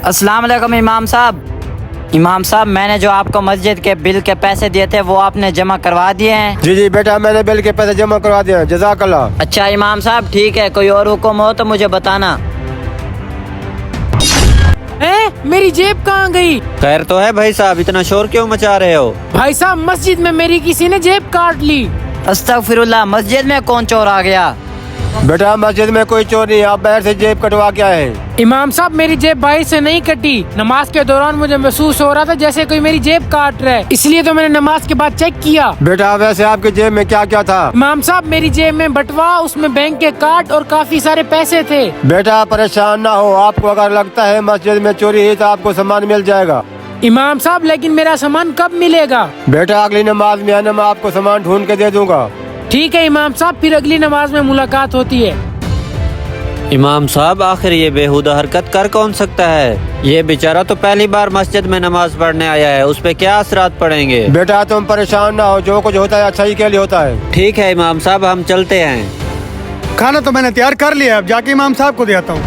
अस्सलाम वालेकुम इमाम साहब। इमाम साहब, मैंने जो आपको मस्जिद के बिल के पैसे दिए थे वो आपने जमा करवा दिए हैं? जी जी बेटा, मैंने बिल के पैसे जमा करवा दिए हैं। जज़ाकल्लाह। अच्छा इमाम साहब, ठीक है। कोई और हुक्म हो तो मुझे बताना। मेरी जेब कहाँ गई? खैर तो है भाई साहब, इतना शोर क्यों मचा रहे हो? भाई साहब, मस्जिद में मेरी किसी ने जेब काट ली। अस्तगफिरुल्लाह, मस्जिद में कौन चोर आ गया? बेटा मस्जिद में कोई चोर नहीं, आप बाहर से जेब कटवा के आए हैं। इमाम साहब, मेरी जेब बाहर से नहीं कटी। नमाज के दौरान मुझे महसूस हो रहा था जैसे कोई मेरी जेब काट रहा है, इसलिए तो मैंने नमाज के बाद चेक किया। बेटा वैसे आपकी जेब में क्या क्या था? इमाम साहब, मेरी जेब में बटवा, उसमें बैंक के कार्ड और काफी सारे पैसे थे। बेटा परेशान ना हो, आपको अगर लगता है मस्जिद में चोरी है तो आपको सामान मिल जाएगा। इमाम साहब, लेकिन मेरा सामान कब मिलेगा? बेटा अगली नमाज में आना, मैं आपको सामान ढूंढ के दे दूंगा। ठीक है इमाम साहब, फिर अगली नमाज में मुलाकात होती है। इमाम साहब, आखिर ये बेहुदा हरकत कर कौन सकता है? ये बेचारा तो पहली बार मस्जिद में नमाज पढ़ने आया है, उस पे क्या असरात पड़ेंगे? बेटा तुम परेशान ना हो, जो कुछ होता है अच्छाई के लिए होता है। ठीक है इमाम साहब, हम चलते हैं। खाना तो मैंने तैयार कर लिया है, अब जाके इमाम साहब को दे आता हूँ।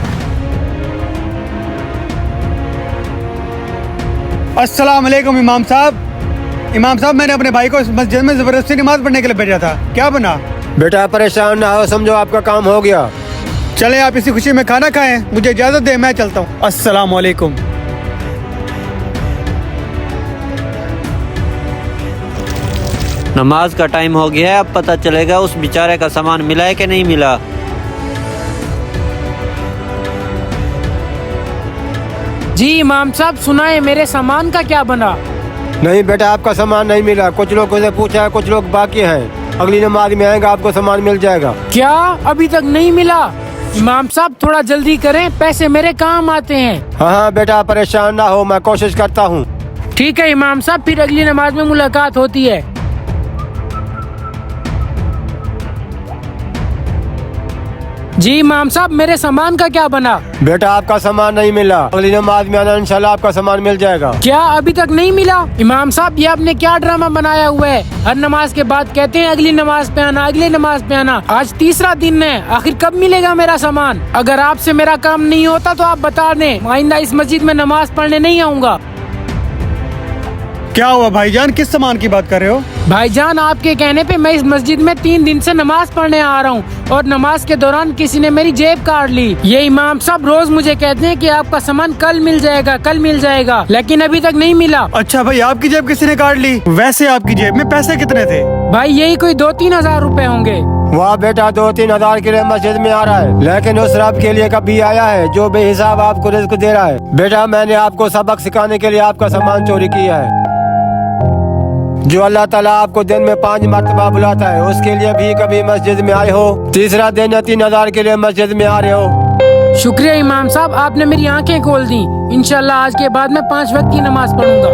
अस्सलाम वालेकुम इमाम साहब। इमाम साहब, मैंने अपने भाई को इस मस्जिद में जबरदस्ती नमाज पढ़ने के लिए भेजा था, क्या बना? बेटा परेशान ना हो, समझो आपका काम हो गया। चले आप इसी खुशी में खाना खाएं, मुझे इजाजत दे, मैं चलता हूँ। अस्सलाम वालेकुम। नमाज का टाइम हो गया है, अब पता चलेगा उस बेचारे का सामान मिला है कि नहीं मिला। जी इमाम साहब, सुनाए मेरे सामान का क्या बना? नहीं बेटा, आपका सामान नहीं मिला। कुछ लोगों से पूछा है, कुछ लोग बाकी हैं। अगली नमाज में आएगा, आपको सामान मिल जाएगा। क्या अभी तक नहीं मिला? इमाम साहब थोड़ा जल्दी करें, पैसे मेरे काम आते हैं। हाँ हाँ बेटा, परेशान ना हो, मैं कोशिश करता हूँ। ठीक है इमाम साहब, फिर अगली नमाज में मुलाकात होती है। जी इमाम साहब, मेरे सामान का क्या बना? बेटा आपका सामान नहीं मिला, अगली नमाज में आना, इंशाल्लाह आपका सामान मिल जाएगा। क्या अभी तक नहीं मिला? इमाम साहब, ये आपने क्या ड्रामा बनाया हुआ है? हर नमाज के बाद कहते हैं अगली नमाज पे आना, अगली नमाज पे आना। आज तीसरा दिन है, आखिर कब मिलेगा मेरा सामान? अगर आपसे मेरा काम नहीं होता तो आप बता दें, आइंदा इस मस्जिद में नमाज पढ़ने नहीं आऊँगा। क्या हुआ भाईजान, किस सामान की बात कर रहे हो? भाईजान, आपके कहने पे मैं इस मस्जिद में 3 दिन से नमाज पढ़ने आ रहा हूँ और नमाज के दौरान किसी ने मेरी जेब काट ली। ये इमाम साहब रोज मुझे कहते हैं कि आपका सामान कल मिल जाएगा, कल मिल जाएगा, लेकिन अभी तक नहीं मिला। अच्छा भाई, आपकी जेब किसी ने काट ली? वैसे आपकी जेब में पैसे कितने थे? भाई यही कोई 2-3 हजार रूपए होंगे। वाह बेटा, 2-3 हजार के लिए मस्जिद में आ रहा है, लेकिन उस रब के लिए कभी आया है जो बेहिसाब आपको रिज़्क दे रहा है। बेटा मैंने आपको सबक सिखाने के लिए आपका सामान चोरी किया है। जो अल्लाह ताला आपको दिन में 5 मरतबा बुलाता है, उसके लिए भी कभी मस्जिद में आए हो? तीसरा दिन या 3 हजार के लिए मस्जिद में आ रहे हो? शुक्रिया इमाम साहब, आपने मेरी आंखें खोल दी। इंशाल्लाह आज के बाद मैं 5 वक्त की नमाज पढ़ूंगा।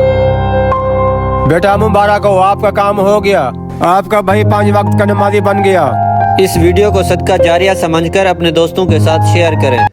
बेटा मुबारक हो, आपका काम हो गया, आपका भाई 5 वक्त का नमाजी बन गया। इस वीडियो को सदका जारिया समझकर अपने दोस्तों के साथ शेयर करें।